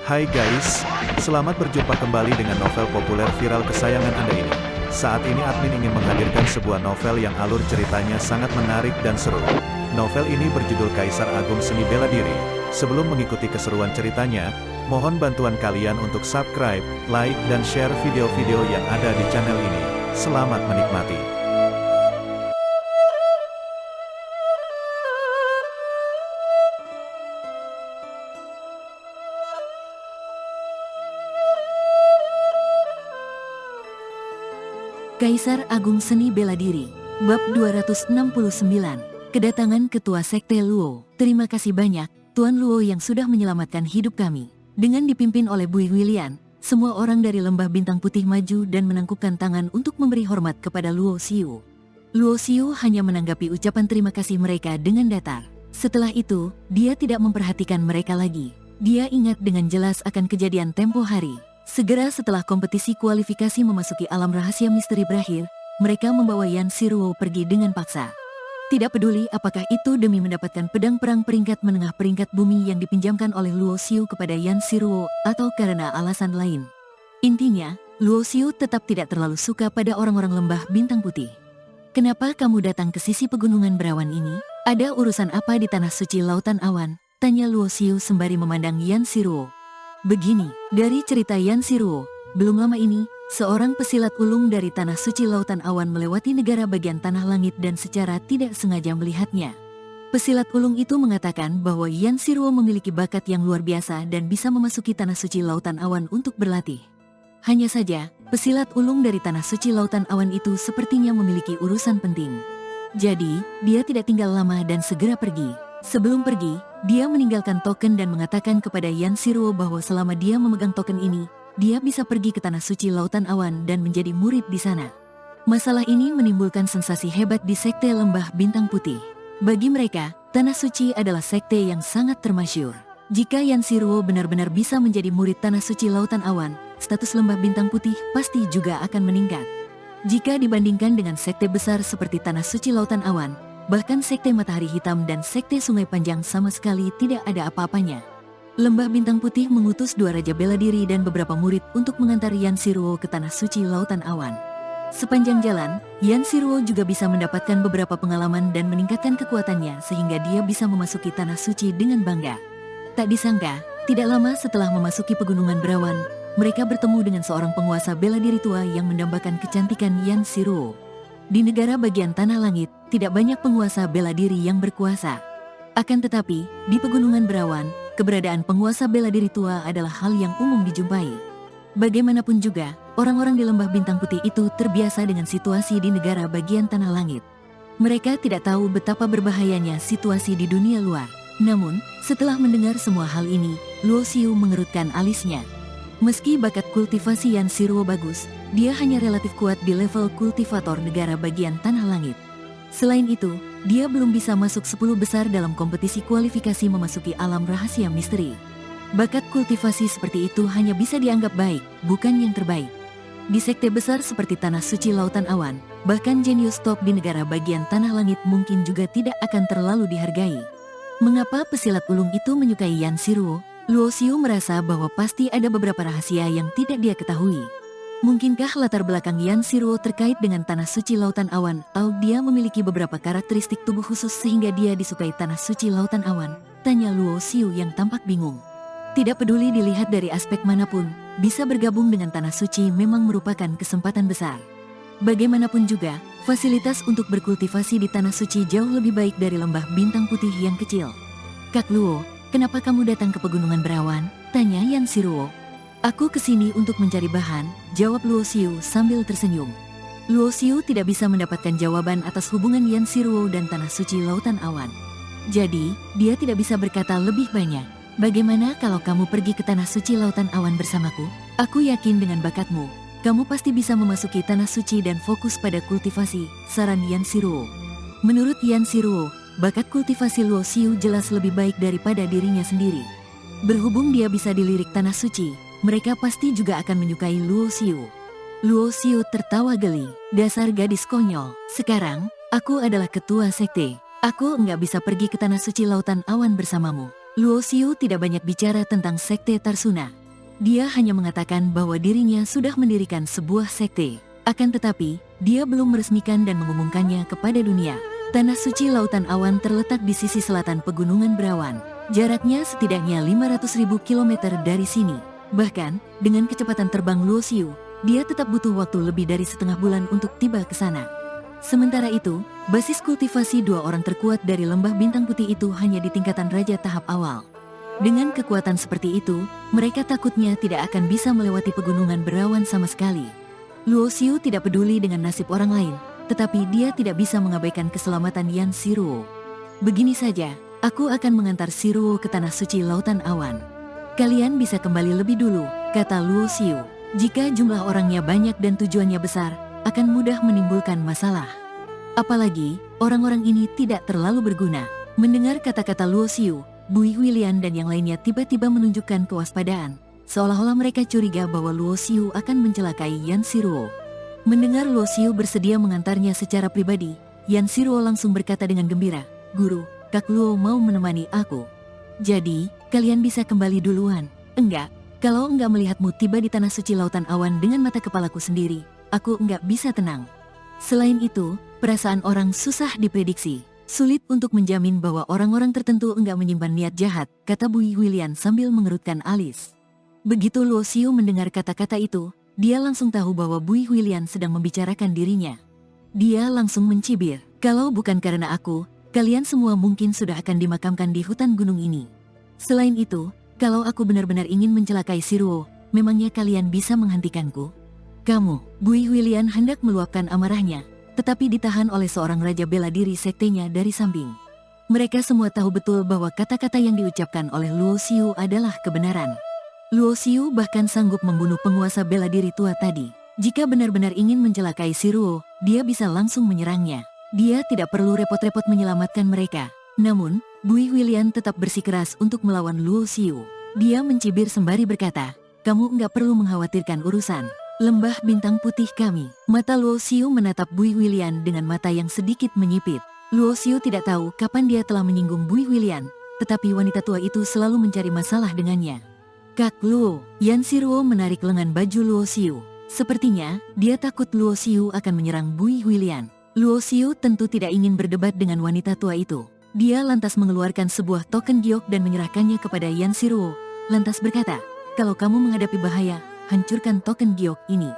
Hai guys, selamat berjumpa kembali dengan novel populer viral kesayangan Anda ini. Saat ini admin ingin menghadirkan sebuah novel yang alur ceritanya sangat menarik dan seru. Novel ini berjudul Kaisar Agung Seni Bela Diri. Sebelum mengikuti keseruan ceritanya, mohon bantuan kalian untuk subscribe, like, dan share video-video yang ada di channel ini. Selamat menikmati. Kaisar Agung Seni Bela Diri, Bab 269, Kedatangan Ketua Sekte Luo. Terima kasih banyak, Tuan Luo yang sudah menyelamatkan hidup kami. Dengan dipimpin oleh Bui Huilian, semua orang dari Lembah Bintang Putih maju dan menangkupkan tangan untuk memberi hormat kepada Luo Xiu. Luo Xiu hanya menanggapi ucapan terima kasih mereka dengan datar. Setelah itu, dia tidak memperhatikan mereka lagi. Dia ingat dengan jelas akan kejadian tempo hari. Segera setelah kompetisi kualifikasi memasuki alam rahasia misteri berakhir, mereka membawa Yan Siruo pergi dengan paksa. Tidak peduli apakah itu demi mendapatkan pedang perang peringkat menengah peringkat bumi yang dipinjamkan oleh Luo Xiu kepada Yan Siruo atau karena alasan lain. Intinya, Luo Xiu tetap tidak terlalu suka pada orang-orang Lembah Bintang Putih. "Kenapa kamu datang ke sisi pegunungan berawan ini? Ada urusan apa di Tanah Suci Lautan Awan?" tanya Luo Xiu sembari memandang Yan Siruo. Begini, dari cerita Yan Siruo, belum lama ini, seorang pesilat ulung dari Tanah Suci Lautan Awan melewati negara bagian Tanah Langit dan secara tidak sengaja melihatnya. Pesilat ulung itu mengatakan bahwa Yan Siruo memiliki bakat yang luar biasa dan bisa memasuki Tanah Suci Lautan Awan untuk berlatih. Hanya saja, pesilat ulung dari Tanah Suci Lautan Awan itu sepertinya memiliki urusan penting. Jadi, dia tidak tinggal lama dan segera pergi. Sebelum pergi, dia meninggalkan token dan mengatakan kepada Yan Siruo bahwa selama dia memegang token ini, dia bisa pergi ke Tanah Suci Lautan Awan dan menjadi murid di sana. Masalah ini menimbulkan sensasi hebat di Sekte Lembah Bintang Putih. Bagi mereka, Tanah Suci adalah sekte yang sangat termasyur. Jika Yan Siruo benar-benar bisa menjadi murid Tanah Suci Lautan Awan, status Lembah Bintang Putih pasti juga akan meningkat. Jika dibandingkan dengan sekte besar seperti Tanah Suci Lautan Awan, bahkan Sekte Matahari Hitam dan Sekte Sungai Panjang sama sekali tidak ada apa-apanya. Lembah Bintang Putih mengutus 2 Raja Bela Diri dan beberapa murid untuk mengantar Yan Siruo ke Tanah Suci Lautan Awan. Sepanjang jalan, Yan Siruo juga bisa mendapatkan beberapa pengalaman dan meningkatkan kekuatannya sehingga dia bisa memasuki Tanah Suci dengan bangga. Tak disangka, tidak lama setelah memasuki Pegunungan Berawan, mereka bertemu dengan seorang penguasa bela diri tua yang mendambakan kecantikan Yan Siruo. Di negara bagian Tanah Langit, tidak banyak penguasa bela diri yang berkuasa. Akan tetapi, di Pegunungan Berawan, keberadaan penguasa bela diri tua adalah hal yang umum dijumpai. Bagaimanapun juga, orang-orang di Lembah Bintang Putih itu terbiasa dengan situasi di negara bagian Tanah Langit. Mereka tidak tahu betapa berbahayanya situasi di dunia luar. Namun, setelah mendengar semua hal ini, Luo Xiu mengerutkan alisnya. Meski bakat kultivasi Yan Siruo bagus, dia hanya relatif kuat di level kultivator negara bagian Tanah Langit. Selain itu, dia belum bisa masuk 10 besar dalam kompetisi kualifikasi memasuki alam rahasia misteri. Bakat kultivasi seperti itu hanya bisa dianggap baik, bukan yang terbaik. Di sekte besar seperti Tanah Suci Lautan Awan, bahkan jenius top di negara bagian Tanah Langit mungkin juga tidak akan terlalu dihargai. Mengapa pesilat ulung itu menyukai Yan Siruo? Luo Xiu merasa bahwa pasti ada beberapa rahasia yang tidak dia ketahui. Mungkinkah latar belakang Yan Siruo terkait dengan Tanah Suci Lautan Awan, atau dia memiliki beberapa karakteristik tubuh khusus sehingga dia disukai Tanah Suci Lautan Awan? Tanya Luo Xiu yang tampak bingung. Tidak peduli dilihat dari aspek manapun, bisa bergabung dengan Tanah Suci memang merupakan kesempatan besar. Bagaimanapun juga, fasilitas untuk berkultivasi di Tanah Suci jauh lebih baik dari Lembah Bintang Putih yang kecil. "Kak Luo, kenapa kamu datang ke Pegunungan Berawan?" tanya Yan Siruo. "Aku kesini untuk mencari bahan," jawab Luo Xiu sambil tersenyum. Luo Xiu tidak bisa mendapatkan jawaban atas hubungan Yan Siruo dan Tanah Suci Lautan Awan. Jadi, dia tidak bisa berkata lebih banyak. "Bagaimana kalau kamu pergi ke Tanah Suci Lautan Awan bersamaku? Aku yakin dengan bakatmu, kamu pasti bisa memasuki Tanah Suci dan fokus pada kultivasi," saran Yan Siruo. Menurut Yan Siruo, bakat kultivasi Luo Xiu jelas lebih baik daripada dirinya sendiri. Berhubung dia bisa dilirik Tanah Suci, mereka pasti juga akan menyukai Luo Xiu. Luo Xiu tertawa geli. "Dasar gadis konyol. Sekarang, aku adalah ketua sekte. Aku enggak bisa pergi ke Tanah Suci Lautan Awan bersamamu. Luo Xiu tidak banyak bicara tentang sekte Tarsuna. Dia hanya mengatakan bahwa dirinya sudah mendirikan sebuah sekte. Akan tetapi, dia belum meresmikan dan mengumumkannya kepada dunia. Tanah suci Lautan Awan terletak di sisi selatan Pegunungan Berawan. Jaraknya setidaknya 500.000 km dari sini. Bahkan, dengan kecepatan terbang Luo Xiu, dia tetap butuh waktu lebih dari setengah bulan untuk tiba ke sana. Sementara itu, basis kultivasi dua orang terkuat dari Lembah Bintang Putih itu hanya di tingkatan raja tahap awal. Dengan kekuatan seperti itu, mereka takutnya tidak akan bisa melewati Pegunungan Berawan sama sekali. Luo Xiu tidak peduli dengan nasib orang lain, tetapi dia tidak bisa mengabaikan keselamatan Yan Shiruo. Begini saja, aku akan mengantar Shiruo ke Tanah Suci Lautan Awan. Kalian bisa kembali lebih dulu, kata Luo Xiu. Jika jumlah orangnya banyak dan tujuannya besar, akan mudah menimbulkan masalah. Apalagi, orang-orang ini tidak terlalu berguna. Mendengar kata-kata Luo Xiu, Bui Huilian dan yang lainnya tiba-tiba menunjukkan kewaspadaan, seolah-olah mereka curiga bahwa Luo Xiu akan mencelakai Yan Shiruo. Mendengar Luo Xiu bersedia mengantarnya secara pribadi, Yan Shiruo langsung berkata dengan gembira, "Guru, Kak Luo mau menemani aku. Jadi, kalian bisa kembali duluan." "Enggak, kalau enggak melihatmu tiba di Tanah Suci Lautan Awan dengan mata kepalaku sendiri, aku enggak bisa tenang. Selain itu, perasaan orang susah diprediksi. Sulit untuk menjamin bahwa orang-orang tertentu enggak menyimpan niat jahat," kata Bui Huilian sambil mengerutkan alis. Begitu Luo Xiu mendengar kata-kata itu, dia langsung tahu bahwa Bui Huilian sedang membicarakan dirinya. Dia langsung mencibir, "Kalau bukan karena aku, kalian semua mungkin sudah akan dimakamkan di hutan gunung ini. Selain itu, kalau aku benar-benar ingin mencelakai Shiruo, memangnya kalian bisa menghentikanku?" "Kamu," Bui Huilian hendak meluapkan amarahnya, tetapi ditahan oleh seorang raja bela diri sektenya dari samping. Mereka semua tahu betul bahwa kata-kata yang diucapkan oleh Luo Xiu adalah kebenaran. Luo Xiu bahkan sanggup membunuh penguasa bela diri tua tadi. Jika benar-benar ingin mencelakai Shiruo, dia bisa langsung menyerangnya. Dia tidak perlu repot-repot menyelamatkan mereka. Namun, Bui Huilian tetap bersikeras untuk melawan Luo Xiu. Dia mencibir sembari berkata, "Kamu nggak perlu mengkhawatirkan urusan Lembah Bintang Putih kami." Mata Luo Xiu menatap Bui Huilian dengan mata yang sedikit menyipit. Luo Xiu tidak tahu kapan dia telah menyinggung Bui Huilian, tetapi wanita tua itu selalu mencari masalah dengannya. "Kak Luo," Yan Shiruo menarik lengan baju Luo Xiu. Sepertinya, dia takut Luo Xiu akan menyerang Bui Huilian. Luo Xiu tentu tidak ingin berdebat dengan wanita tua itu. Dia lantas mengeluarkan sebuah token giok dan menyerahkannya kepada Yan Shiruo, lantas berkata, "Kalau kamu menghadapi bahaya, hancurkan token giok ini.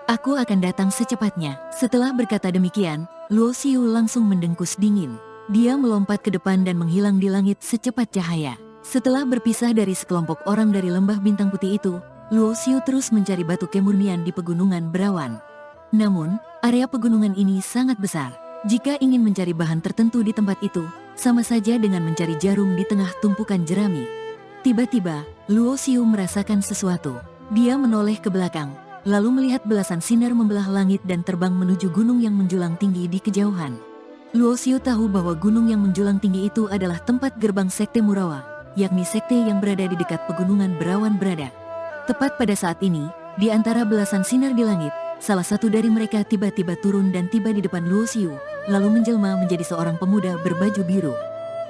Aku akan datang secepatnya." Setelah berkata demikian, Luo Xiu langsung mendengkus dingin. Dia melompat ke depan dan menghilang di langit secepat cahaya. Setelah berpisah dari sekelompok orang dari Lembah Bintang Putih itu, Luo Xiu terus mencari batu kemurnian di Pegunungan Berawan. Namun, area pegunungan ini sangat besar. Jika ingin mencari bahan tertentu di tempat itu, sama saja dengan mencari jarum di tengah tumpukan jerami. Tiba-tiba, Luo Xiu merasakan sesuatu. Dia menoleh ke belakang, lalu melihat belasan sinar membelah langit dan terbang menuju gunung yang menjulang tinggi di kejauhan. Luo Xiu tahu bahwa gunung yang menjulang tinggi itu adalah tempat gerbang Sekte Murawa, yakni sekte yang berada di dekat Pegunungan Berawan berada. Tepat pada saat ini, di antara belasan sinar di langit, salah satu dari mereka tiba-tiba turun dan tiba di depan Luo Xiu, lalu menjelma menjadi seorang pemuda berbaju biru.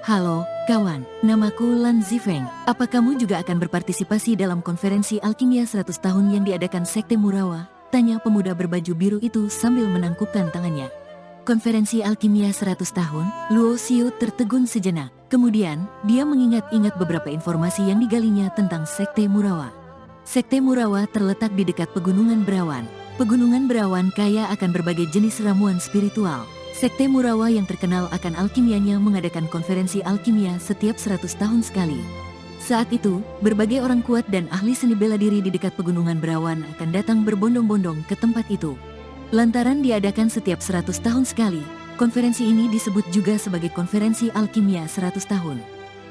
"Halo, kawan, namaku Lan Zifeng. Apa kamu juga akan berpartisipasi dalam konferensi alkimia 100 tahun yang diadakan Sekte Murawa?" tanya pemuda berbaju biru itu sambil menangkupkan tangannya. "Konferensi alkimia 100 tahun? Luo Xiu tertegun sejenak. Kemudian, dia mengingat-ingat beberapa informasi yang digalinya tentang Sekte Murawa. Sekte Murawa terletak di dekat Pegunungan Berawan. Pegunungan Berawan kaya akan berbagai jenis ramuan spiritual. Sekte Murawa yang terkenal akan alkimianya mengadakan konferensi alkimia setiap 100 tahun sekali. Saat itu, berbagai orang kuat dan ahli seni bela diri di dekat Pegunungan Berawan akan datang berbondong-bondong ke tempat itu. Lantaran diadakan setiap 100 tahun sekali, konferensi ini disebut juga sebagai konferensi alkimia 100 tahun.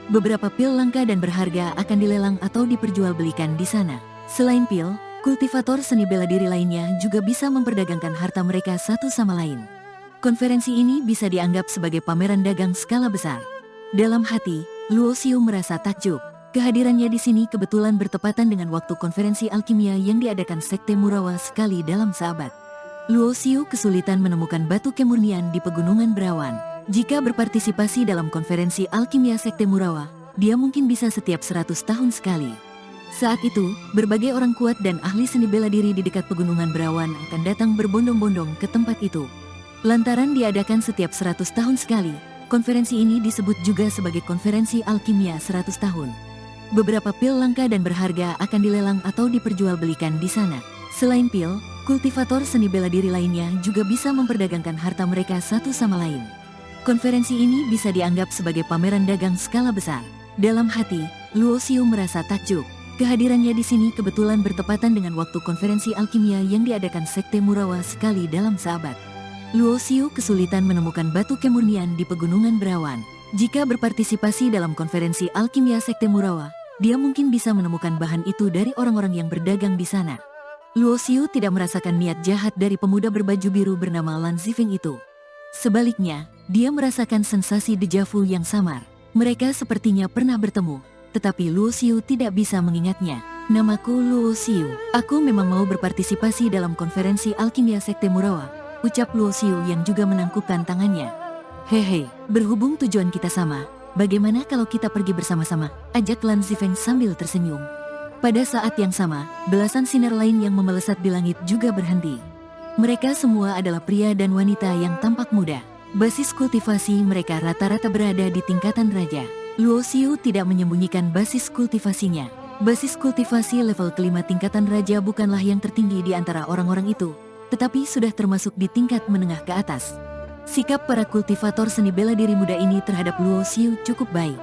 Beberapa pil langka dan berharga akan dilelang atau diperjualbelikan di sana. Selain pil, kultivator seni bela diri lainnya juga bisa memperdagangkan harta mereka satu sama lain. Konferensi ini bisa dianggap sebagai pameran dagang skala besar. Dalam hati, Luo Xiu merasa takjub. Kehadirannya di sini kebetulan bertepatan dengan waktu konferensi alkimia yang diadakan Sekte Murawa sekali dalam seabad. Luo Xiu kesulitan menemukan batu kemurnian di Pegunungan Berawan. Jika berpartisipasi dalam konferensi alkimia Sekte Murawa, dia mungkin bisa setiap 100 tahun sekali. Saat itu, berbagai orang kuat dan ahli seni bela diri di dekat pegunungan berawan akan datang berbondong-bondong ke tempat itu. Lantaran diadakan setiap 100 tahun sekali, konferensi ini disebut juga sebagai konferensi alkimia 100 tahun. Beberapa pil langka dan berharga akan dilelang atau diperjualbelikan di sana. Selain pil, kultivator seni bela diri lainnya juga bisa memperdagangkan harta mereka satu sama lain. Konferensi ini bisa dianggap sebagai pameran dagang skala besar. Dalam hati, Luo Xiu merasa takjub. Kehadirannya di sini kebetulan bertepatan dengan waktu konferensi alkimia yang diadakan Sekte Murawa sekali dalam seabad. Luo Xiu kesulitan menemukan batu kemurnian di pegunungan berawan. Jika berpartisipasi dalam konferensi alkimia Sekte Murawa, dia mungkin bisa menemukan bahan itu dari orang-orang yang berdagang di sana. Luo Xiu tidak merasakan niat jahat dari pemuda berbaju biru bernama Lan Zifeng itu. Sebaliknya, dia merasakan sensasi deja vu yang samar. Mereka sepertinya pernah bertemu, tetapi Luo Xiu tidak bisa mengingatnya. Namaku Luo Xiu. Aku memang mau berpartisipasi dalam konferensi alkimia Sekte Murawa, ucap Luo Xiu yang juga menangkupkan tangannya. Hehe, berhubung tujuan kita sama, bagaimana kalau kita pergi bersama-sama, ajak Lan Zifeng sambil tersenyum. Pada saat yang sama, belasan sinar lain yang memelesat di langit juga berhenti. Mereka semua adalah pria dan wanita yang tampak muda. Basis kultivasi mereka rata-rata berada di tingkatan raja. Luo Xiu tidak menyembunyikan basis kultivasinya. Basis kultivasi level kelima tingkatan raja bukanlah yang tertinggi di antara orang-orang itu, tetapi sudah termasuk di tingkat menengah ke atas. Sikap para kultivator seni bela diri muda ini terhadap Luo Xiu cukup baik.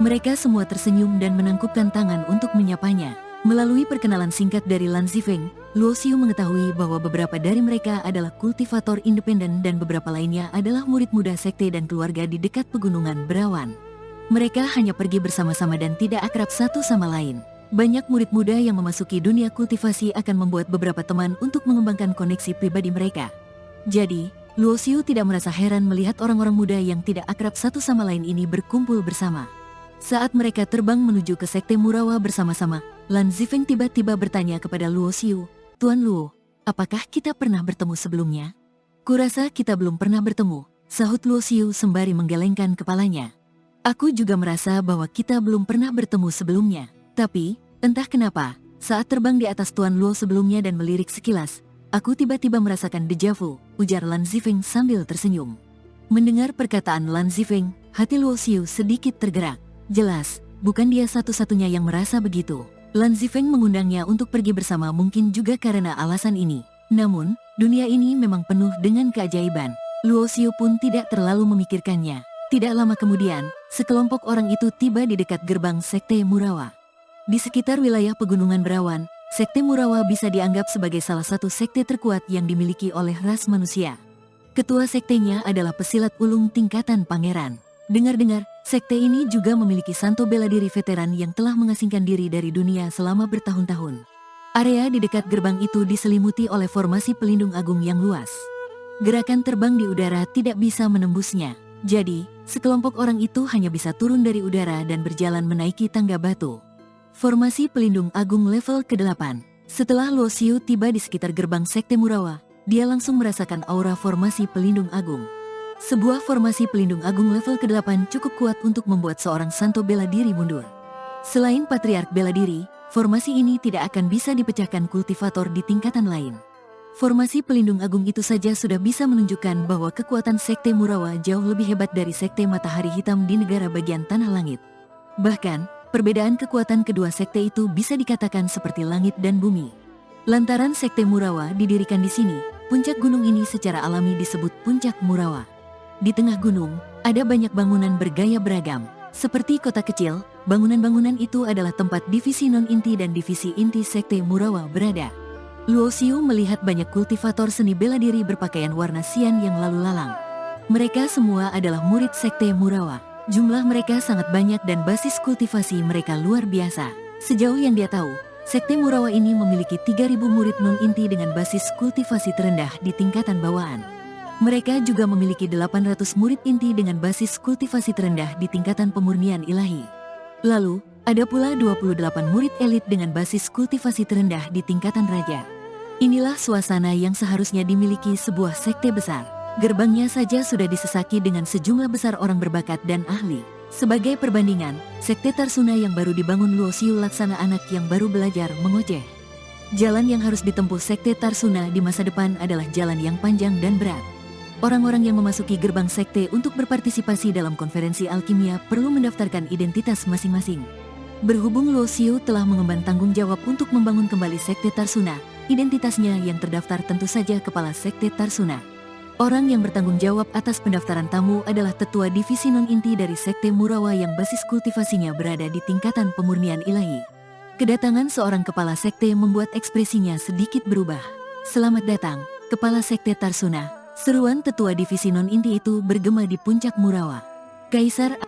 Mereka semua tersenyum dan menangkupkan tangan untuk menyapanya. Melalui perkenalan singkat dari Lan Zifeng, Luo Xiu mengetahui bahwa beberapa dari mereka adalah kultivator independen dan beberapa lainnya adalah murid muda sekte dan keluarga di dekat pegunungan berawan. Mereka hanya pergi bersama-sama dan tidak akrab satu sama lain. Banyak murid muda yang memasuki dunia kultivasi akan membuat beberapa teman untuk mengembangkan koneksi pribadi mereka. Jadi, Luo Xiu tidak merasa heran melihat orang-orang muda yang tidak akrab satu sama lain ini berkumpul bersama. Saat mereka terbang menuju ke Sekte Murawa bersama-sama, Lan Zifeng tiba-tiba bertanya kepada Luo Xiu, "Tuan Luo, apakah kita pernah bertemu sebelumnya?" "Kurasa kita belum pernah bertemu," sahut Luo Xiu sembari menggelengkan kepalanya. "Aku juga merasa bahwa kita belum pernah bertemu sebelumnya. Tapi, entah kenapa, saat terbang di atas Tuan Luo sebelumnya dan melirik sekilas, aku tiba-tiba merasakan deja vu," ujar Lan Zifeng sambil tersenyum. Mendengar perkataan Lan Zifeng, hati Luo Xiu sedikit tergerak. Jelas, bukan dia satu-satunya yang merasa begitu. Lan Zifeng mengundangnya untuk pergi bersama mungkin juga karena alasan ini. Namun, dunia ini memang penuh dengan keajaiban. Luo Xiu pun tidak terlalu memikirkannya. Tidak lama kemudian, sekelompok orang itu tiba di dekat gerbang Sekte Murawa. Di sekitar wilayah pegunungan berawan, Sekte Murawa bisa dianggap sebagai salah satu sekte terkuat yang dimiliki oleh ras manusia. Ketua sektenya adalah pesilat ulung tingkatan pangeran. Dengar-dengar, sekte ini juga memiliki santo bela diri veteran yang telah mengasingkan diri dari dunia selama bertahun-tahun. Area di dekat gerbang itu diselimuti oleh formasi pelindung agung yang luas. Gerakan terbang di udara tidak bisa menembusnya. Jadi, sekelompok orang itu hanya bisa turun dari udara dan berjalan menaiki tangga batu. Formasi pelindung agung level ke-8. Setelah Luo Xiu tiba di sekitar gerbang Sekte Murawa, dia langsung merasakan aura formasi pelindung agung. Sebuah formasi pelindung agung level ke-8 cukup kuat untuk membuat seorang santo bela diri mundur. Selain patriark bela diri, formasi ini tidak akan bisa dipecahkan kultivator di tingkatan lain. Formasi pelindung agung itu saja sudah bisa menunjukkan bahwa kekuatan Sekte Murawa jauh lebih hebat dari Sekte Matahari Hitam di negara bagian Tanah Langit. Bahkan, perbedaan kekuatan kedua sekte itu bisa dikatakan seperti langit dan bumi. Lantaran Sekte Murawa didirikan di sini, puncak gunung ini secara alami disebut Puncak Murawa. Di tengah gunung, ada banyak bangunan bergaya beragam. Seperti kota kecil, bangunan-bangunan itu adalah tempat divisi non-inti dan divisi inti Sekte Murawa berada. Luo Xiu melihat banyak kultivator seni bela diri berpakaian warna sian yang lalu lalang. Mereka semua adalah murid Sekte Murawa. Jumlah mereka sangat banyak dan basis kultivasi mereka luar biasa. Sejauh yang dia tahu, Sekte Murawa ini memiliki 3.000 murid non-inti dengan basis kultivasi terendah di tingkatan bawaan. Mereka juga memiliki 800 murid inti dengan basis kultivasi terendah di tingkatan pemurnian ilahi. Lalu, ada pula 28 murid elit dengan basis kultivasi terendah di tingkatan raja. Inilah suasana yang seharusnya dimiliki sebuah sekte besar. Gerbangnya saja sudah disesaki dengan sejumlah besar orang berbakat dan ahli. Sebagai perbandingan, Sekte Tarsuna yang baru dibangun Luo Xiu laksana anak yang baru belajar mengoceh. Jalan yang harus ditempuh Sekte Tarsuna di masa depan adalah jalan yang panjang dan berat. Orang-orang yang memasuki gerbang sekte untuk berpartisipasi dalam konferensi alkimia perlu mendaftarkan identitas masing-masing. Berhubung Luo Xiu telah mengemban tanggung jawab untuk membangun kembali Sekte Tarsuna, identitasnya yang terdaftar tentu saja Kepala Sekte Tarsuna. Orang yang bertanggung jawab atas pendaftaran tamu adalah Tetua Divisi Non-Inti dari Sekte Murawa yang basis kultivasinya berada di tingkatan pemurnian ilahi. Kedatangan seorang kepala sekte membuat ekspresinya sedikit berubah. "Selamat datang, Kepala Sekte Tarsuna," seruan Tetua Divisi Non-Inti itu bergema di puncak Murawa. Kaisar